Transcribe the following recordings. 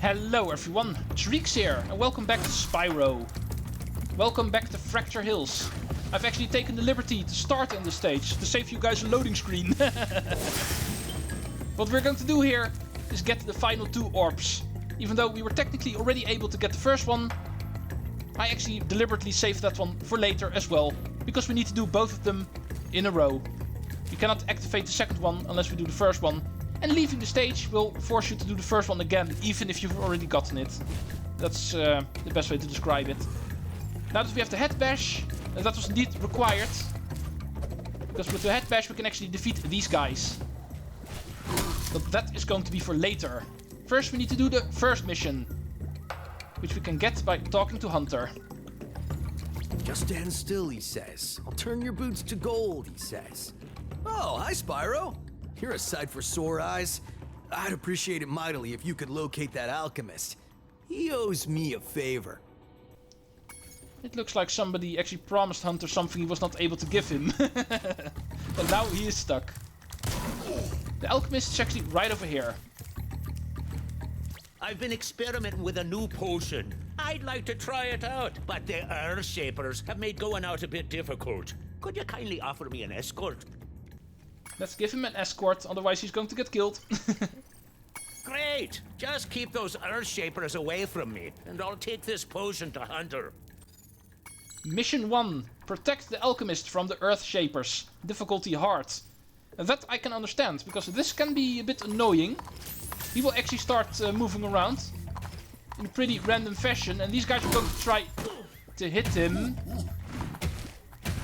Hello everyone, Treecks here, and welcome back to Spyro. Welcome back to Fracture Hills. I've actually taken the liberty to start on the stage to save you guys a loading screen. What we're going to do here is get the final 2 orbs. Even though we were technically already able to get the first one, I actually deliberately saved that one for later as well, because we need to do both of them in a row. We cannot activate the second one unless we do the first one. And leaving the stage will force you to do the first one again, even if you've already gotten it. That's the best way to describe it. Now that we have the head bash, that was indeed required. Because with the head bash we can actually defeat these guys. But that is going to be for later. First we need to do the first mission, which we can get by talking to Hunter. Just stand still, he says. I'll turn your boots to gold, he says. Oh, hi, Spyro. You're a sight for sore eyes. I'd appreciate it mightily if you could locate that Alchemist. He owes me a favor. It looks like somebody actually promised Hunter something he was not able to give him. And now he is stuck. The Alchemist is actually right over here. I've been experimenting with a new potion. I'd like to try it out, but the Earthshapers have made going out a bit difficult. Could you kindly offer me an escort? Let's give him an escort, otherwise he's going to get killed. Great! Just keep those Earthshapers away from me, and I'll take this potion to Hunter. Mission 1. Protect the Alchemist from the Earthshapers. Difficulty hard. And that I can understand, because this can be a bit annoying. He will actually start moving around in a pretty random fashion, and these guys are going to try to hit him.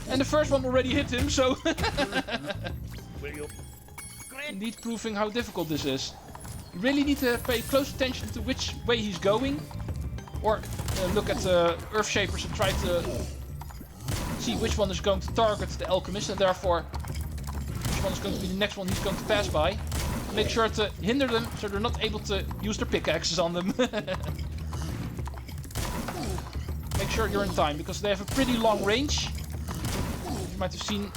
And the first one already hit him, so... Will you? Indeed proving how difficult this is. You really need to pay close attention to which way he's going. Or look at the Earthshapers and try to see which one is going to target the Alchemist, and therefore which one is going to be the next one he's going to pass by. Make sure to hinder them so they're not able to use their pickaxes on them. Make sure you're in time, because they have a pretty long range. You might have seen.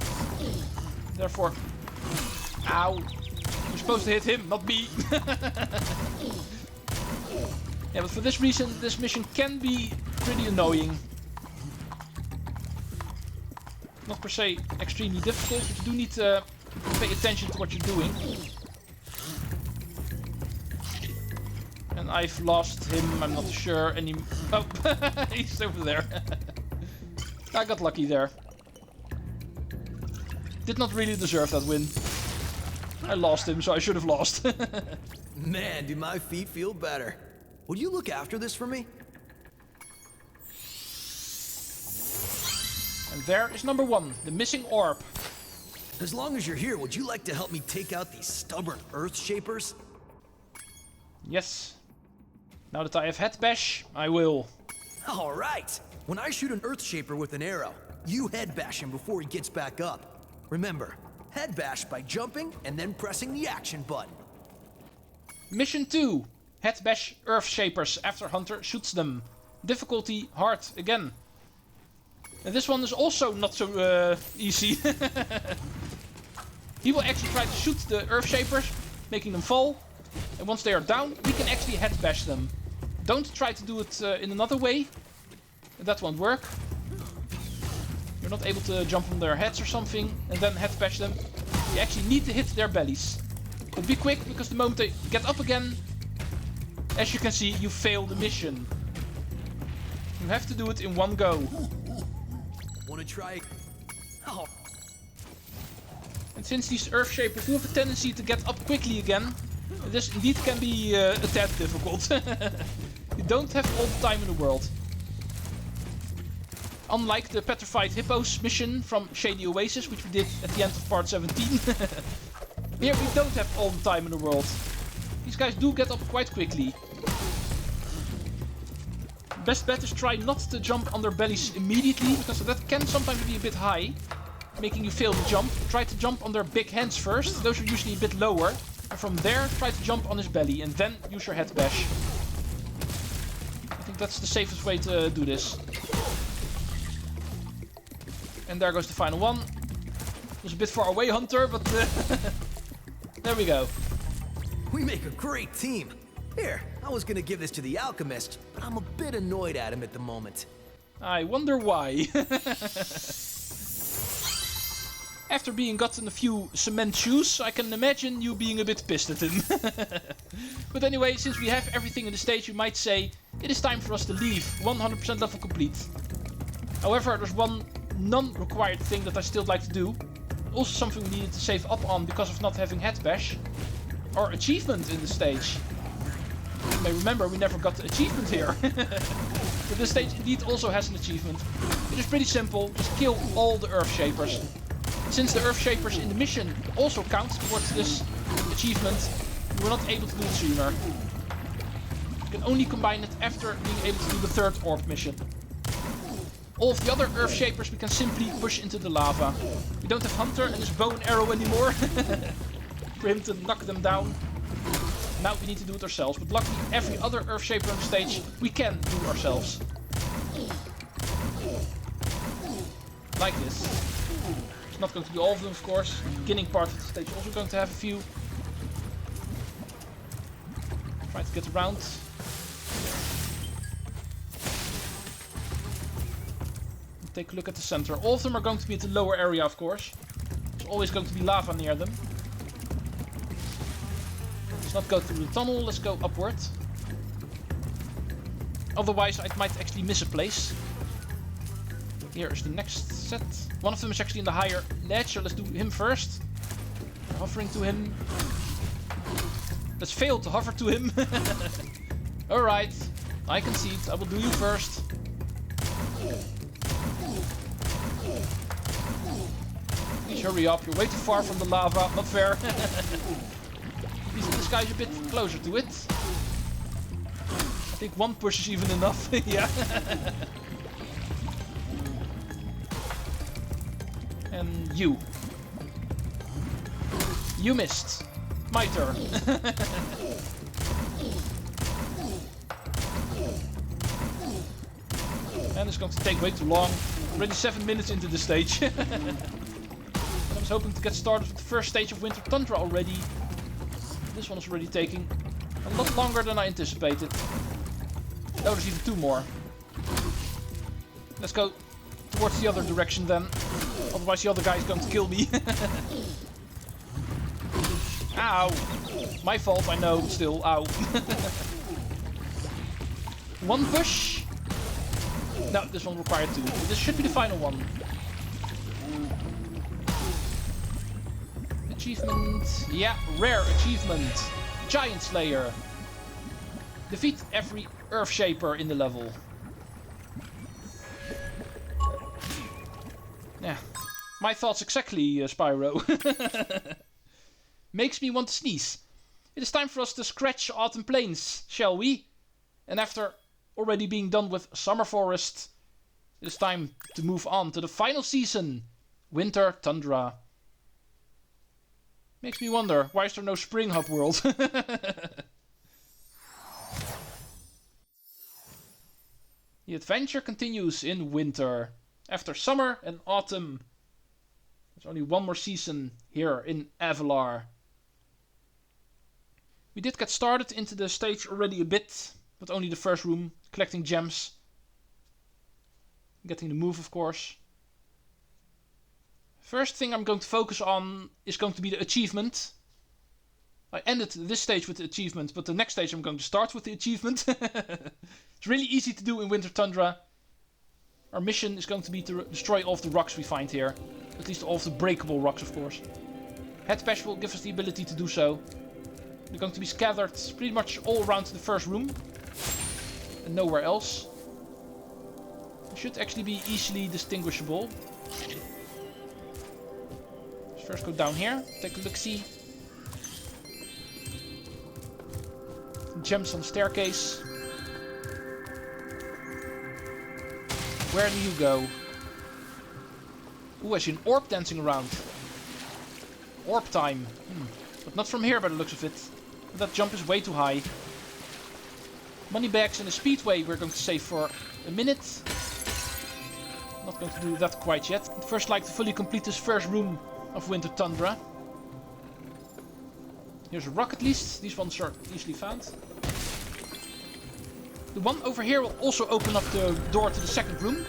Therefore... Ow! You're supposed to hit him, not me! Yeah, but for this reason, this mission can be pretty annoying. Not per se extremely difficult, but you do need to pay attention to what you're doing. And I've lost him, I'm not sure any... Oh, he's over there. I got lucky there. Did not really deserve that win. I lost him, so I should have lost. Man, do my feet feel better. Would you look after this for me? And there is number 1, the missing orb. As long as you're here, would you like to help me take out these stubborn Earthshapers? Yes. Now that I have head bash, I will. All right. When I shoot an Earthshaper with an arrow, you head bash him before he gets back up. Remember, head bash by jumping and then pressing the action button. Mission 2. Head bash Earthshapers after Hunter shoots them. Difficulty hard again. And this one is also not so easy. He will actually try to shoot the Earthshapers, making them fall. And once they are down, we can actually head bash them. Don't try to do it in another way. That won't work. You're not able to jump on their heads or something and then head bash them. You actually need to hit their bellies. But be quick, because the moment they get up again, as you can see, you fail the mission. You have to do it in one go. Wanna try? Oh. And since these Earthshapers do have a tendency to get up quickly again, this indeed can be a tad difficult. You don't have all the time in the world. Unlike the Petrified Hippos mission from Shady Oasis, which we did at the end of part 17. Here we don't have all the time in the world. These guys do get up quite quickly. Best bet is try not to jump on their bellies immediately, because that can sometimes be a bit high, making you fail the jump. Try to jump on their big hands first, those are usually a bit lower. And from there, try to jump on his belly, and then use your head bash. I think that's the safest way to do this. And there goes the final one. It was a bit far away, Hunter, but there we go. We make a great team. Here, I was gonna give this to the Alchemist, but I'm a bit annoyed at him at the moment. I wonder why. After being gotten a few cement shoes, I can imagine you being a bit pissed at him. But anyway, since we have everything in the stage, you might say it is time for us to leave. 100% level complete. However, there's one non-required thing that I still like to do. Also something we needed to save up on because of not having head bash. Our achievement in the stage. You may remember we never got the achievement here. But this stage indeed also has an achievement. It is pretty simple, just kill all the Earthshapers. Since the Earthshapers in the mission also count towards this achievement, we were not able to do it sooner. You can only combine it after being able to do the third orb mission. All of the other Earthshapers we can simply push into the lava. We don't have Hunter and his bow and arrow anymore for him to knock them down. Now we need to do it ourselves, but luckily every other Earthshaper on the stage we can do ourselves. Like this. It's not going to be all of them, of course. The beginning part of the stage also going to have a few. Try to get around. Take a look at the center. All of them are going to be at the lower area, of course. There's always going to be lava near them. Let's not go through the tunnel, let's go upward. Otherwise I might actually miss a place. Here is the next set. One of them is actually in the higher ledge, so let's do him first. Hovering to him. Let's fail to hover to him. Alright, I concede, I will do you first. Please hurry up, you're way too far from the lava, not fair. This guy's a bit closer to it. I think one push is even enough, yeah. And you. You missed. My turn. And it's going to take way too long. Already 7 minutes into the stage. I was hoping to get started with the first stage of Winter Tundra already. This one is already taking a lot longer than I anticipated. Oh, there's even 2 more. Let's go towards the other direction then. Otherwise the other guy is going to kill me. Ow! My fault, I know, but still, ow. One push. No, this one required 2. But this should be the final one. Achievement. Yeah, rare achievement. Giant Slayer. Defeat every Earthshaper in the level. Yeah. My thoughts exactly, Spyro. Makes me want to sneeze. It is time for us to scratch Autumn Plains, shall we? And after already being done with Summer Forest, it is time to move on to the final season, Winter Tundra. Makes me wonder, why is there no Spring Hub World? The adventure continues in winter. After summer and autumn. There's only one more season here in Avalar. We did get started into the stage already a bit, but only the first room, collecting gems. Getting the move, of course. First thing I'm going to focus on is going to be the achievement. I ended this stage with the achievement, but the next stage I'm going to start with the achievement. It's really easy to do in Winter Tundra. Our mission is going to be to destroy all of the rocks we find here. At least all of the breakable rocks, of course. Head bash will give us the ability to do so. They're going to be scattered pretty much all around the first room. And nowhere else. They should actually be easily distinguishable. Let's first go down here. Take a look-see. Gems on the staircase. Where do you go? Ooh, I see an orb dancing around. Orb time. But not from here by the looks of it. That jump is way too high. Money bags and a Speedway we're going to save for a minute. Not going to do that quite yet. I'd first like to fully complete this first room of Winter Tundra. Here's a rock at least. These ones are easily found. The one over here will also open up the door to the second room.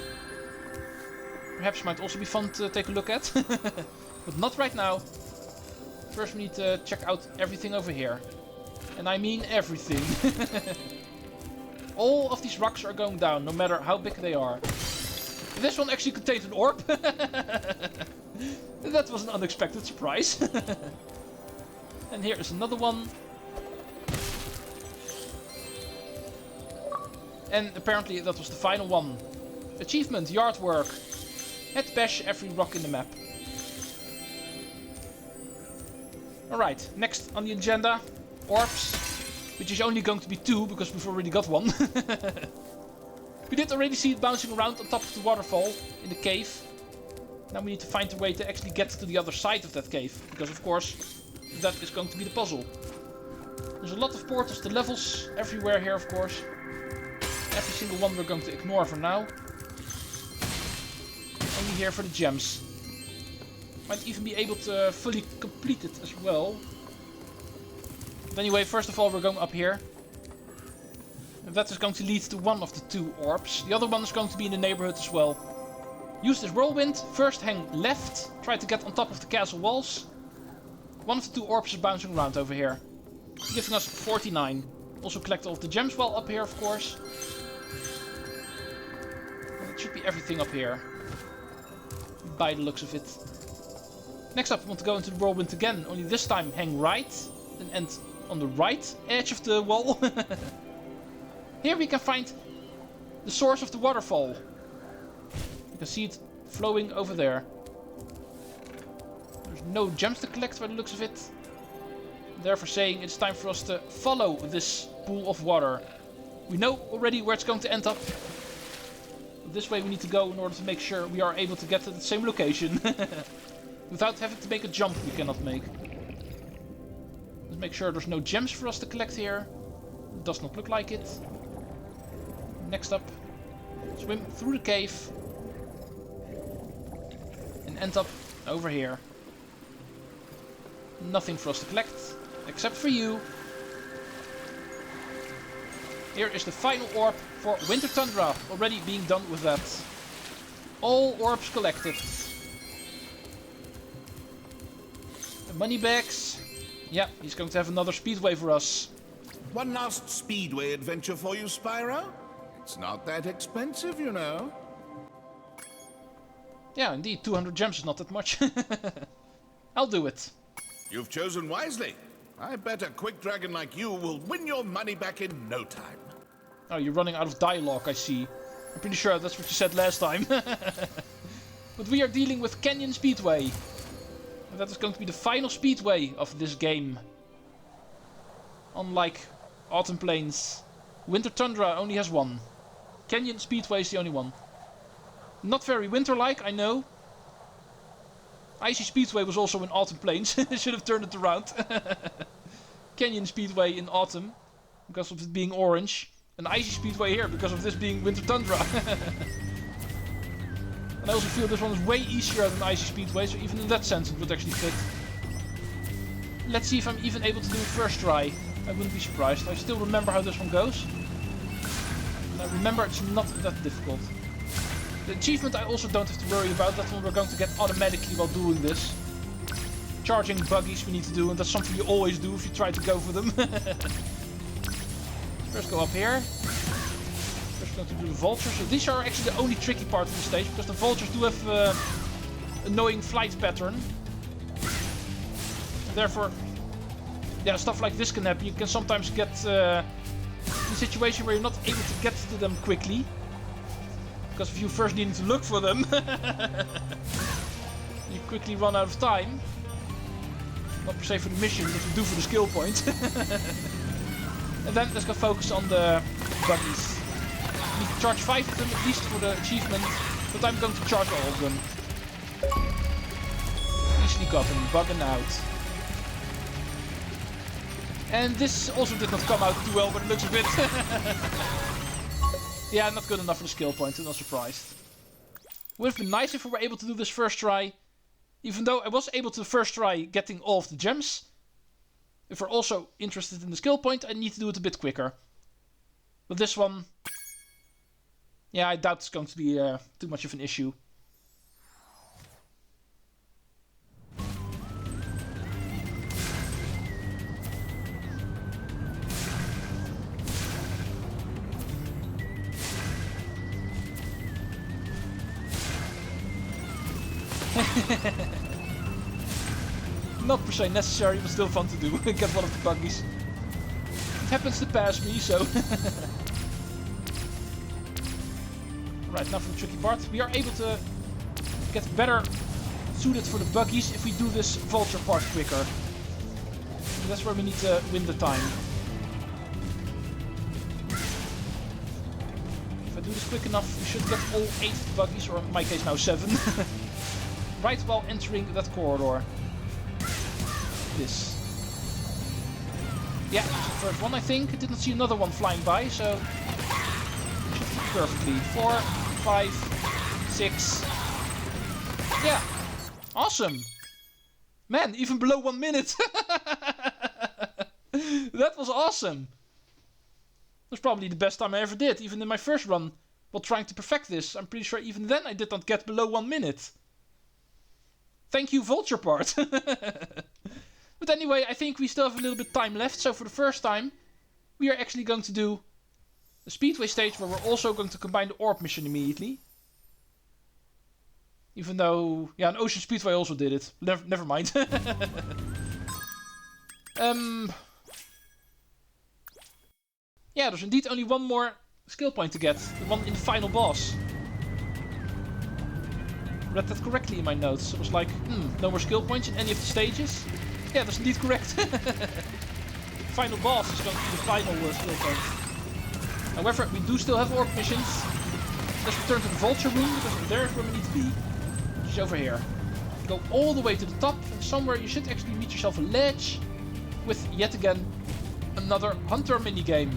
Perhaps might also be fun to take a look at. But not right now. First we need to check out everything over here. And I mean everything. All of these rocks are going down, no matter how big they are. This one actually contains an orb. That was an unexpected surprise. And here is another one. And apparently that was the final one. Achievement, yard work. Head bash every rock in the map. Alright, next on the agenda, orbs. Which is only going to be 2, because we've already got one. We did already see it bouncing around on top of the waterfall in the cave. Now we need to find a way to actually get to the other side of that cave. Because of course, that is going to be the puzzle. There's a lot of portals to levels everywhere here, of course. Every single one we're going to ignore for now. Only here for the gems. Might even be able to fully complete it as well. But anyway, first of all we're going up here. And that is going to lead to one of the 2 orbs. The other one is going to be in the neighborhood as well. Use this whirlwind. First hang left. Try to get on top of the castle walls. One of the 2 orbs is bouncing around over here. Giving us 49. Also collect all of the gems while up here, of course. And it should be everything up here. By the looks of it. Next up, we want to go into the whirlwind again. Only this time hang right. And end on the right edge of the wall. Here we can find the source of the waterfall. You can see it flowing over there. There's no gems to collect by the looks of it. Therefore saying it's time for us to follow this pool of water. We know already where it's going to end up. But this way we need to go in order to make sure we are able to get to the same location. Without having to make a jump we cannot make. Let's make sure there's no gems for us to collect here. It does not look like it. Next up, swim through the cave. And end up over here. Nothing for us to collect, except for you. Here is the final orb for Winter Tundra, already being done with that. All orbs collected. The money bags. Yeah, he's going to have another Speedway for us. One last Speedway adventure for you, Spyro? It's not that expensive, you know. Yeah, indeed, 200 gems is not that much. I'll do it. You've chosen wisely. I bet a quick dragon like you will win your money back in no time. Oh, you're running out of dialogue, I see. I'm pretty sure that's what you said last time. But we are dealing with Canyon Speedway. And that is going to be the final Speedway of this game. Unlike Autumn Plains, Winter Tundra only has one. Canyon Speedway is the only one. Not very winter-like, I know. Icy Speedway was also in Autumn Plains. Should have turned it around. Canyon Speedway in autumn, because of it being orange. And Icy Speedway here, because of this being Winter Tundra. And I also feel this one is way easier than Icy Speedway, so even in that sense it would actually fit. Let's see if I'm even able to do it first try. I wouldn't be surprised. I still remember how this one goes. And I remember it's not that difficult. The achievement I also don't have to worry about. That one we're going to get automatically while doing this. Charging buggies we need to do, and that's something you always do if you try to go for them. First go up here. First going to do the vultures. So these are actually the only tricky part of the stage, because the vultures do have annoying flight pattern. And therefore, yeah, stuff like this can happen. You can sometimes get in a situation where you're not able to get to them quickly. Because if you first need to look for them, you quickly run out of time. Not per se for the mission, but to do for the skill point. And then let's go focus on the buggies. You need to charge 5 of them at least for the achievement, but I'm going to charge all of them. Easily got them, bugging out. And this also did not come out too well, but it looks a bit... Yeah, not good enough for the skill point, I'm not surprised. Would have been nice if we were able to do this first try. Even though I was able to first try getting all of the gems. If we're also interested in the skill point, I need to do it a bit quicker. But this one, Yeah, I doubt it's going to be too much of an issue. Not per se necessary, but still fun to do. Get one of the buggies. It happens to pass me, so... Right, now for the tricky part. We are able to get better suited for the buggies if we do this vulture part quicker. So that's where we need to win the time. If I do this quick enough, we should get all 8 buggies, or in my case now 7. Right while entering that corridor. This. Yeah, this is the first one I think. I didn't see another one flying by, so... Should fit perfectly. 4, 5, 6... Yeah! Awesome! Man, even below 1 minute! That was awesome! That's probably the best time I ever did, even in my first run. While trying to perfect this, I'm pretty sure even then I did not get below 1 minute. Thank you, Vulture part! But anyway, I think we still have a little bit of time left, so for the first time, we are actually going to do a Speedway stage where we're also going to combine the orb mission immediately. Even though, yeah, an Ocean Speedway also did it. Never mind. Yeah, there's indeed only one more skill point to get, the one in the final boss. Read that correctly in my notes. It was like, no more skill points in any of the stages. Yeah, that's indeed correct. Final boss is going to be the final skill point. However, we do still have orb missions. Let's return to the Vulture room, because there's where we need to be. Which is over here. Go all the way to the top, and somewhere you should actually meet yourself a ledge with, yet again, another Hunter minigame.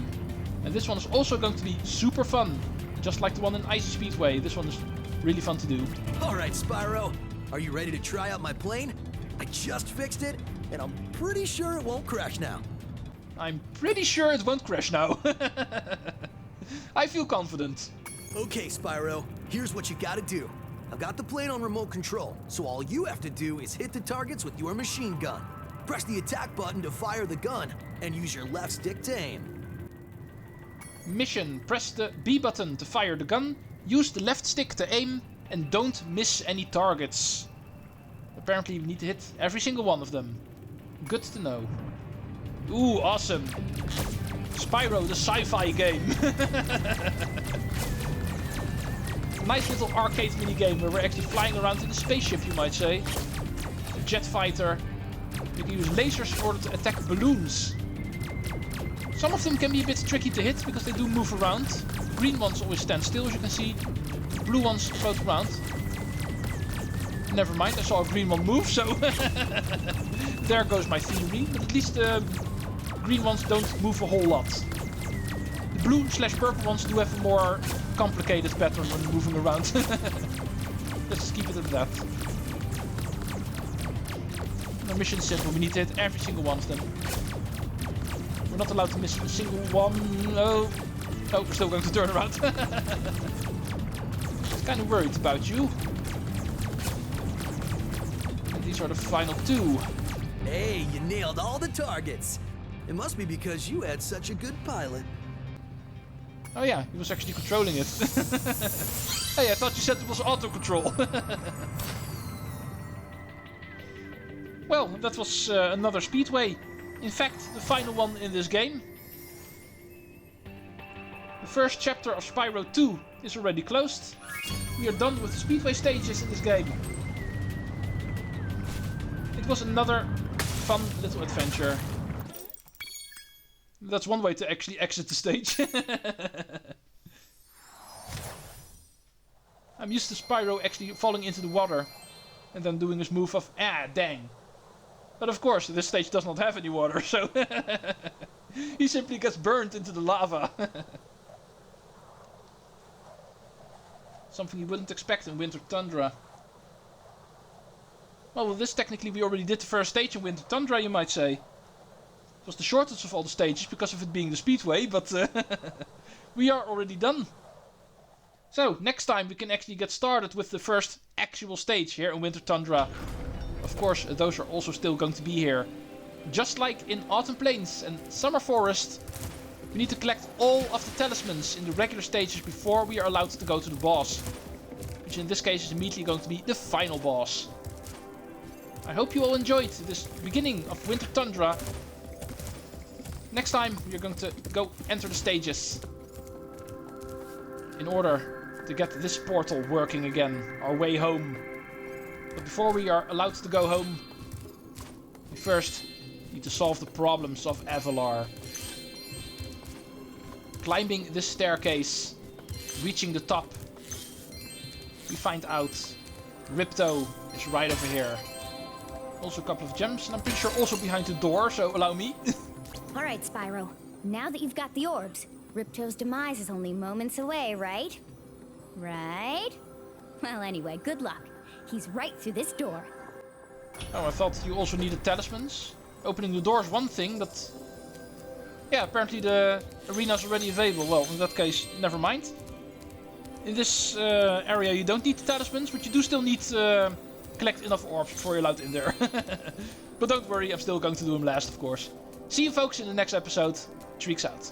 And this one is also going to be super fun. Just like the one in Icy Speedway. This one is really fun to do. Alright, Spyro. Are you ready to try out my plane? I just fixed it, and I'm pretty sure it won't crash now. I'm pretty sure it won't crash now. I feel confident. Okay, Spyro. Here's what you gotta do. I've got the plane on remote control, so all you have to do is hit the targets with your machine gun. Press the attack button to fire the gun, and use your left stick to aim. Mission. Press the B button to fire the gun, use the left stick to aim, and don't miss any targets. Apparently we need to hit every single one of them. Good to know. Ooh, awesome. Spyro, the sci-fi game. Nice little arcade minigame where we're actually flying around in a spaceship, you might say. A jet fighter. You can use lasers in order to attack balloons. Some of them can be a bit tricky to hit because they do move around. Green ones always stand still, as you can see. Blue ones float around. Never mind, I saw a green one move, so there goes my theory. But at least the green ones don't move a whole lot. The blue/purple ones do have a more complicated pattern when moving around. Let's just keep it at that. Our mission's simple, we need to hit every single one of them. We're not allowed to miss a single one. No. Oh, we're still going to turn around. I was kind of worried about you. And these are the final 2. Hey, you nailed all the targets. It must be because you had such a good pilot. Oh yeah, he was actually controlling it. Hey, I thought you said it was auto-control. Well, that was another Speedway. In fact, the final one in this game. The first chapter of Spyro 2 is already closed. We are done with the Speedway stages in this game. It was another fun little adventure. That's one way to actually exit the stage. I'm used to Spyro actually falling into the water and then doing his move of, dang. But of course, this stage does not have any water, so he simply gets burned into the lava. Something you wouldn't expect in Winter Tundra. Well, with this technically we already did the first stage in Winter Tundra, you might say. It was the shortest of all the stages because of it being the Speedway, but we are already done. So, next time we can actually get started with the first actual stage here in Winter Tundra. Of course, those are also still going to be here. Just like in Autumn Plains and Summer Forest, we need to collect all of the talismans in the regular stages before we are allowed to go to the boss. Which in this case is immediately going to be the final boss. I hope you all enjoyed this beginning of Winter Tundra. Next time we're going to go enter the stages. In order to get this portal working again, our way home. But before we are allowed to go home, we first need to solve the problems of Avalar. Climbing this staircase, reaching the top, we find out Ripto is right over here. Also a couple of gems, and I'm pretty sure also behind the door, so allow me. Alright, Spyro. Now that you've got the orbs, Ripto's demise is only moments away, right? Right? Well, anyway, good luck. He's right through this door. Oh, I thought you also needed talismans. Opening the door is one thing, but... yeah, apparently the arena's already available. Well, in that case, never mind. In this area you don't need the talismans, but you do still need to collect enough orbs before you're allowed in there. But don't worry, I'm still going to do them last, of course. See you folks in the next episode. Treecks out.